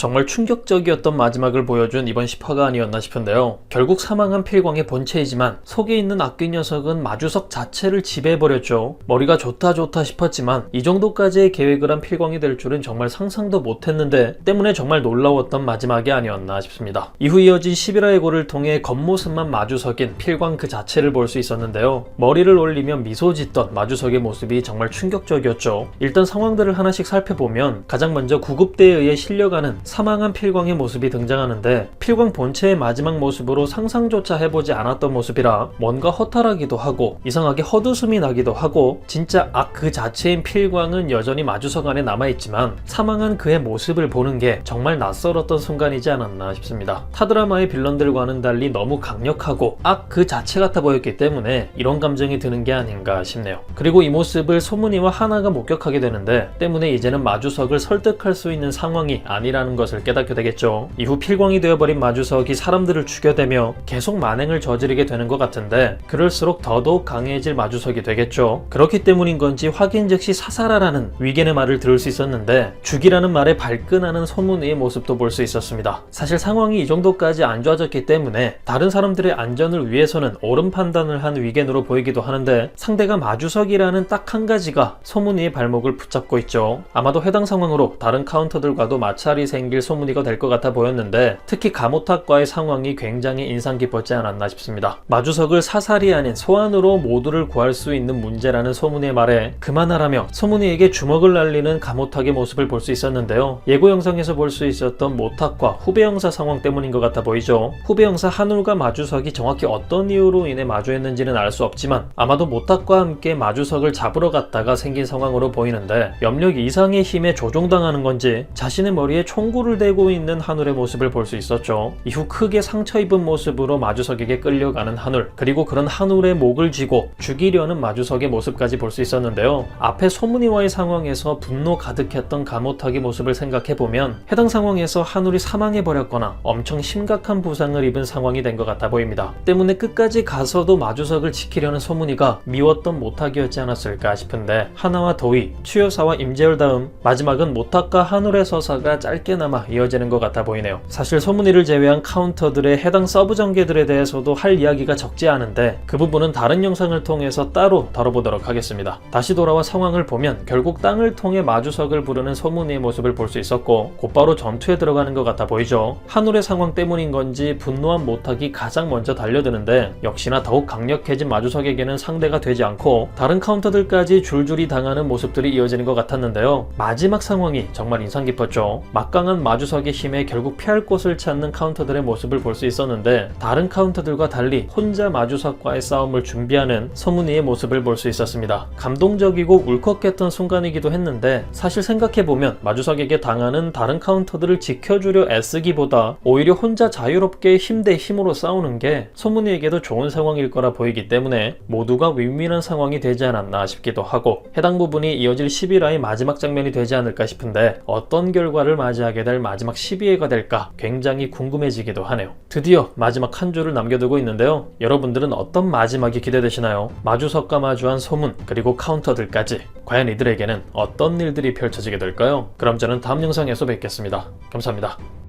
정말 충격적이었던 마지막을 보여준 이번 10화가 아니었나 싶은데요. 결국 사망한 필광의 본체이지만 속에 있는 악귀 녀석은 마주석 자체를 지배해버렸죠. 머리가 좋다 싶었지만 이 정도까지의 계획을 한 필광이 될 줄은 정말 상상도 못했는데 때문에 정말 놀라웠던 마지막이 아니었나 싶습니다. 이후 이어진 11화의 고를 통해 겉모습만 마주석인 필광 그 자체를 볼 수 있었는데요. 머리를 올리며 미소 짓던 마주석의 모습이 정말 충격적이었죠. 일단 상황들을 하나씩 살펴보면 가장 먼저 구급대에 의해 실려가는 사망한 필광의 모습이 등장하는데 필광 본체의 마지막 모습으로 상상조차 해보지 않았던 모습이라 뭔가 허탈하기도 하고 이상하게 헛웃음이 나기도 하고 진짜 악 그 자체인 필광은 여전히 마주석 안에 남아있지만 사망한 그의 모습을 보는 게 정말 낯설었던 순간이지 않았나 싶습니다. 타드라마의 빌런들과는 달리 너무 강력하고 악 그 자체 같아 보였기 때문에 이런 감정이 드는 게 아닌가 싶네요. 그리고 이 모습을 소문이와 하나가 목격하게 되는데 때문에 이제는 마주석을 설득할 수 있는 상황이 아니라는 것을 깨닫게 되겠죠. 이후 필광이 되어버린 마주석이 사람들을 죽여대며 계속 만행을 저지르게 되는 것 같은데 그럴수록 더더욱 강해질 마주석이 되겠죠. 그렇기 때문인 건지 확인 즉시 사살하라는 위겐의 말을 들을 수 있었는데 죽이라는 말에 발끈하는 소문의 모습도 볼 수 있었습니다. 사실 상황이 이 정도까지 안 좋아졌기 때문에 다른 사람들의 안전을 위해서는 옳은 판단을 한 위겐으로 보이기도 하는데 상대가 마주석이라는 딱 한 가지가 소문이의 발목을 붙잡고 있죠. 아마도 해당 상황으로 다른 카운터들과도 마찰이 생길 소문이가 될 것 같아 보였는데 특히 가모탁과의 상황이 굉장히 인상 깊었지 않았나 싶습니다. 마주석을 사살이 아닌 소환으로 모두를 구할 수 있는 문제라는 소문이의 말에 그만하라며 소문이에게 주먹을 날리는 가모탁의 모습을 볼 수 있었는데요. 예고 영상에서 볼 수 있었던 모탁과 후배 형사 상황 때문인 것 같아 보이죠. 후배 형사 한울과 마주석이 정확히 어떤 이유로 인해 마주했는지는 알 수 없지만 아마도 모탁과 함께 마주석을 잡으러 갔다가 생긴 상황으로 보이는데 염력 이상의 힘에 조종당하는 건지 자신의 머리에 총구를 대고 있는 한울의 모습을 볼 수 있었죠. 이후 크게 상처 입은 모습으로 마주석에게 끌려가는 한울, 그리고 그런 한울의 목을 쥐고 죽이려는 마주석의 모습까지 볼 수 있었는데요. 앞에 소문이와의 상황에서 분노 가득했던 가모탁의 모습을 생각해보면 해당 상황에서 한울이 사망해버렸거나 엄청 심각한 부상을 입은 상황이 된 것 같아 보입니다. 때문에 끝까지 가서도 마주석을 지키려는 소문이가 미웠던 모탁이었지 않았을까 싶은데 하나와 도희, 추여사와 임재열 다음 마지막은 모탁과 한울의 서사가 짧게나마 이어지는 것 같아 보이네요. 사실 소문이를 제외한 카운터들의 해당 서브 전개들에 대해서도 할 이야기가 적지 않은데 그 부분은 다른 영상을 통해서 따로 다뤄보도록 하겠습니다. 다시 돌아와 상황을 보면 결국 땅을 통해 마주석을 부르는 소문이의 모습을 볼 수 있었고 곧바로 전투에 들어가는 것 같아 보이죠. 한울의 상황 때문인 건지 분노한 모탁이 가장 먼저 달려드는데 역시나 더욱 강력해진 마주석에게는 상대가 되지 않고 다른 카운터들까지 줄줄이 당하는 모습들이 이어지는 것 같았는데요. 마지막 상황이 정말 인상 깊었죠. 막강한 마주석의 힘에 결국 피할 곳을 찾는 카운터들의 모습을 볼 수 있었는데 다른 카운터들과 달리 혼자 마주석과의 싸움을 준비하는 소문이의 모습을 볼 수 있었습니다. 감동적이고 울컥했던 순간이기도 했는데 사실 생각해보면 마주석에게 당하는 다른 카운터들을 지켜주려 애쓰기보다 오히려 혼자 자유롭게 힘 대 힘으로 싸우는 게 소문이에게도 좋은 상황일 거라 보이기 때문에 모두가 윈윈한 상황이 되지 않았나 싶기도 하고 해당 부분이 이어질 11화의 마지막 장면이 되지 않을까 싶은데 어떤 결과를 맞이하게 될 마지막 12회가 될까 굉장히 궁금해지기도 하네요. 드디어 마지막 한 줄을 남겨두고 있는데요. 여러분들은 어떤 마지막이 기대되시나요? 마주석과 마주한 소문 그리고 카운터들까지 과연 이들에게는 어떤 일들이 펼쳐지게 될까요? 그럼 저는 다음 영상에서 뵙겠습니다. 감사합니다.